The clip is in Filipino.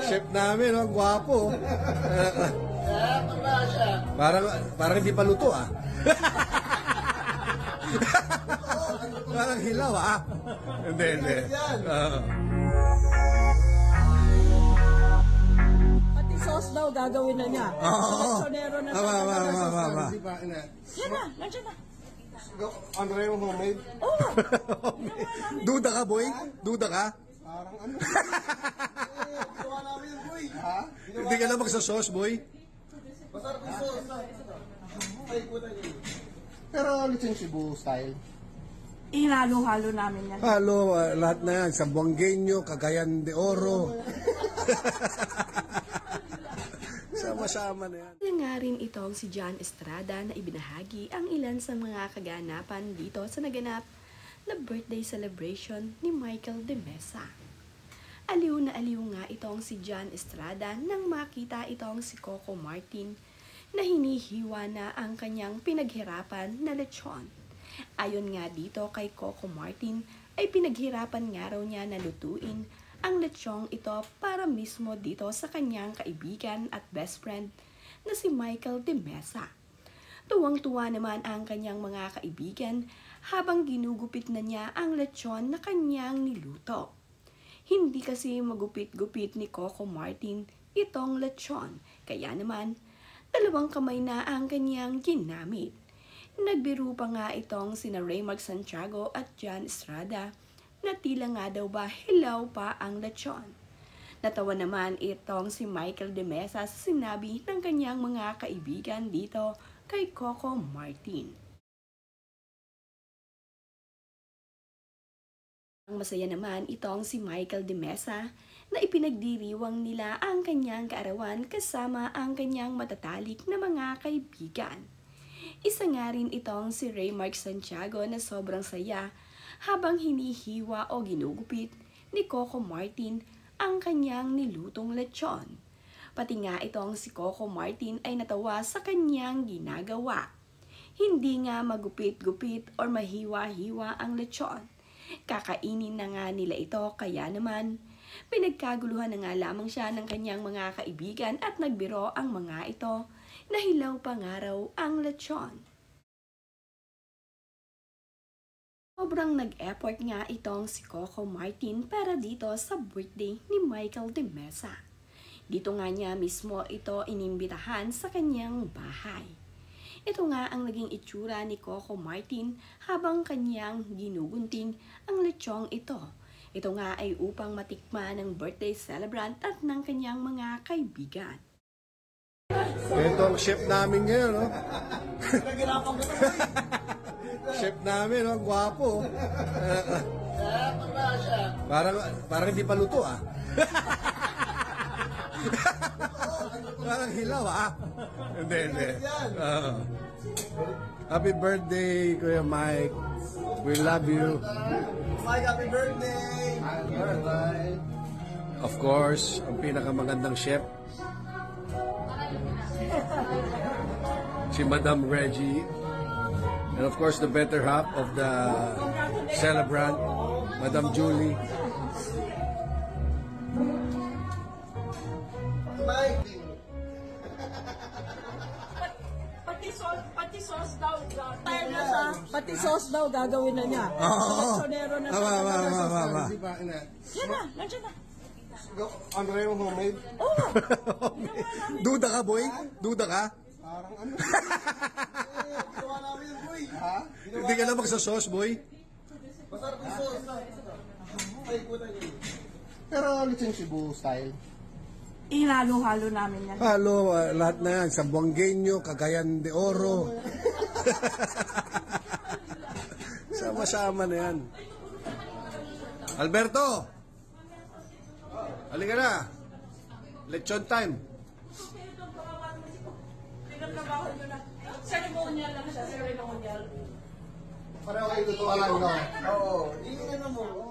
Chef namin, ang gwapo. Parang hindi pa luto, ah. Parang hilaw, ah. Hindi. Pati sauce daw gagawin na niya. Oo. Sonero na Tama. Yan na, nandiyan na. Andre yung homemade? Oo. Duda ka, boy? Duda ka? Parang ano? Ginawa namin yung boy. Ha? Hindi ka na magsa-sauce, boy? Masarap yung sauce. Pero Lechon Cebu style. Inalo-halo namin yan. Halo, lahat na yan. Sambuangueño, Cagayan de Oro. Sama-sama na yan. Nga rin itong si John Estrada na ibinahagi ang ilan sa mga kaganapan dito sa naganap na birthday celebration ni Michael de Mesa. Aliw na aliw nga itong si John Estrada nang makita itong si Coco Martin na hinihiwa na ang kanyang pinaghirapan na lechon. Ayon nga dito kay Coco Martin ay pinaghirapan nga raw niya na lutuin ang lechong ito para mismo dito sa kanyang kaibigan at best friend na si Michael de Mesa. Tuwang-tuwa naman ang kanyang mga kaibigan habang ginugupit na niya ang lechon na kanyang niluto. Hindi kasi magupit-gupit ni Coco Martin itong lechon, kaya naman 2 kamay na ang kanyang ginamit. Nagbiro pa nga itong sina Raymark Santiago at John Estrada na tila nga daw ba hilaw pa ang lechon. Natawa naman itong si Michael de Mesa sa sinabi ng kanyang mga kaibigan dito kay Coco Martin. Ang masaya naman itong si Michael de Mesa na ipinagdiriwang nila ang kanyang kaarawan kasama ang kanyang matatalik na mga kaibigan. Isa nga rin itong si Raymark Santiago na sobrang saya habang hinihiwa o ginugupit ni Coco Martin ang kanyang nilutong lechon. Pati nga itong si Coco Martin ay natawa sa kanyang ginagawa. Hindi nga magupit-gupit o mahiwa-hiwa ang lechon. Kakainin na nga nila ito kaya naman pinagkaguluhan na nga lamang siya ng kanyang mga kaibigan at nagbiro ang mga ito na hilaw pa nga raw ang lechon. Sobrang nag-effort nga itong si Coco Martin para dito sa birthday ni Michael de Mesa. Dito nga niya mismo ito inimbitahan sa kanyang bahay. Ito nga ang naging itsura ni Coco Martin habang kanyang ginugunting ang lechong ito. Ito nga ay upang matikman ng birthday celebrant at ng kanyang mga kaibigan. Ito ang chef namin ngayon, no? Chef namin, no? Ang gwapo. Parang hindi pa luto, ah. Parang hilaw, ah. Hindi. Happy birthday, Kuya Mike. We love you. Mike, happy birthday! Happy birthday! Of course, ang pinakamagandang chef, si Madam Reggie. And of course, the better half of the celebrant, Madam Julie. Mike! Pati sauce daw gagawin na niya. Oo. Sonero na Tama. Yan na, nandiyan na. Andre yung homemade? Oo. Duda ka, boy? Duda ka? Parang ano? Ginawa namin yung boy. Ha? Hindi ka na magsa-sauce, boy? Masarap yung sauce. Pero Lechon Cebu style. Inalo-halo namin yan. Halo, lahat na yan. Sambuangueño, Cagayan de Oro. Sama-sama na yan. Alberto! Halika na. Lechon time. Ceremonial lang siya, ceremonial. Pareho kayo tutuwa lang, no? Oo. Hindi na mo.